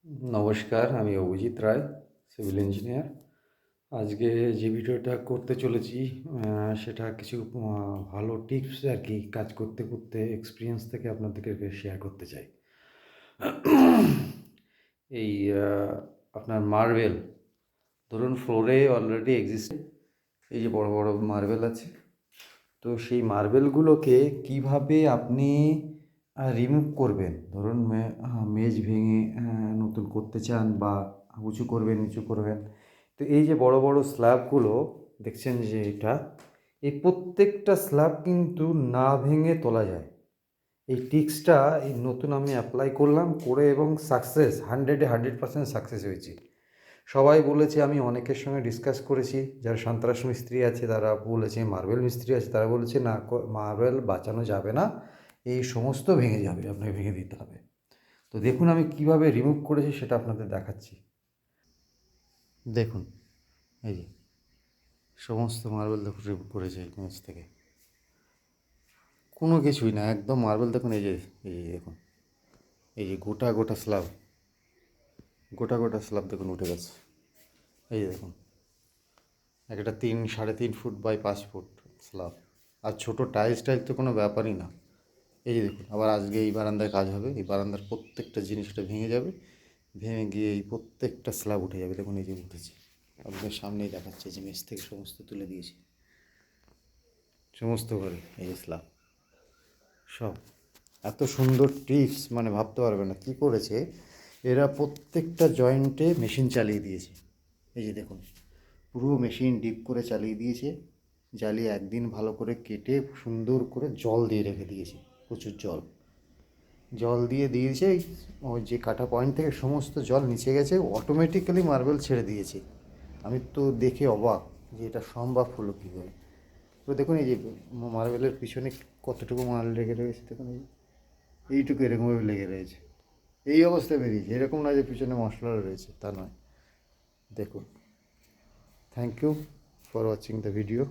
নমস্কার, আমি অভিজিৎ রায়, civil engineer. আজকে যে ভিডিওটা করতে চলেছি সেটা কিছু ভালো টিপস আর কি কাজ করতে করতে এক্সপিরিয়েন্স থেকে আপনাদেরকে শেয়ার করতে চাই। এই আপনার মার্বেল ধরুন ফ্লোরে অলরেডি এক্সিস্ট, এই যে বড় বড় মার্বেল আছে, তো সেই মার্বেলগুলোকে কিভাবে আপনি রিমুভ করবেন। ধরুন মেঝ ভেঙে নতুন করতে চান বা উঁচু করবেন নিচু করবেন, তো এই যে বড় বড় স্ল্যাবগুলো দেখছেন যে এই প্রত্যেকটা স্ল্যাব কিন্তু না ভেঙে তোলা যায়। এই টিক্সটা এই নতুন আমি অ্যাপ্লাই করলাম করে এবং সাকসেস 100% সাকসেস হয়েছি। সবাই বলেছে, আমি অনেকের সঙ্গে ডিসকাস করেছি, যারা সন্ত্রাস মিস্ত্রি আছে তারা বলেছে, মার্বেল মিস্ত্রি আছে তারা বলেছে না, মার্বেল বাঁচানো যাবে না, এই সমস্ত ভেঙে যাবে, আপনাকে ভেঙে দিতে হবে। তো দেখুন আমি কিভাবে রিমুভ করেছি সেটা আপনাদের দেখাচ্ছি। দেখুন এই যে সমস্ত মার্বেল দেখুন রিমুভ করেছে এই মেঝ থেকে, কোনো কিছুই না, একদম মার্বেল দেখুন, এই যে দেখুন, এই যে গোটা গোটা স্ল্যাব, গোটা গোটা স্ল্যাব দেখুন উঠে গেছে। এই যে দেখুন একটা 3 সাড়ে 3 ফুট বাই 5 ফুট স্ল্যাব, আর ছোটো টাইলস টাইলস তো কোনো ব্যাপারই না। এই যে দেখুন, আবার আজকে এই বারান্দায় কাজ হবে, এই বারান্দার প্রত্যেকটা জিনিসটা ভেঙে যাবে, ভেঙে গিয়ে এই প্রত্যেকটা স্ল্যাব উঠে যাবে। দেখুন এই যে উঠেছে, আপনাদের সামনেই দেখাচ্ছে, যে মেঝ থেকে সমস্ত তুলে দিয়েছি, সমস্ত ঘরে এই যে স্ল্যাব সব। এত সুন্দর টিপস মানে ভাবতে পারবে না কী করেছে এরা, প্রত্যেকটা জয়েন্টে মেশিন চালিয়ে দিয়েছে। এই যে দেখুন পুরো মেশিন ডিপ করে চালিয়ে দিয়েছে, জ্বালিয়ে একদিন ভালো করে কেটে সুন্দর করে জল দিয়ে রেখে দিয়েছে, প্রচুর জল জল দিয়ে দিয়েছে। ওই যে কাটা পয়েন্ট থেকে সমস্ত জল নিচে গেছে, অটোমেটিক্যালি মার্বেল ছেড়ে দিয়েছে। আমি তো দেখে অবাক যে এটা সম্ভব হলো কী করে। তো দেখুন এই যে মার্বেলের পিছনে কতটুকু মাল লেগে রয়েছে, দেখুন এইটুকু এরকমভাবে লেগে রয়েছে, এই অবস্থায় বেরিয়েছে। এরকম না যে পিছনে মশলা রয়েছে, তা নয়। দেখুন, thank you for watching the video.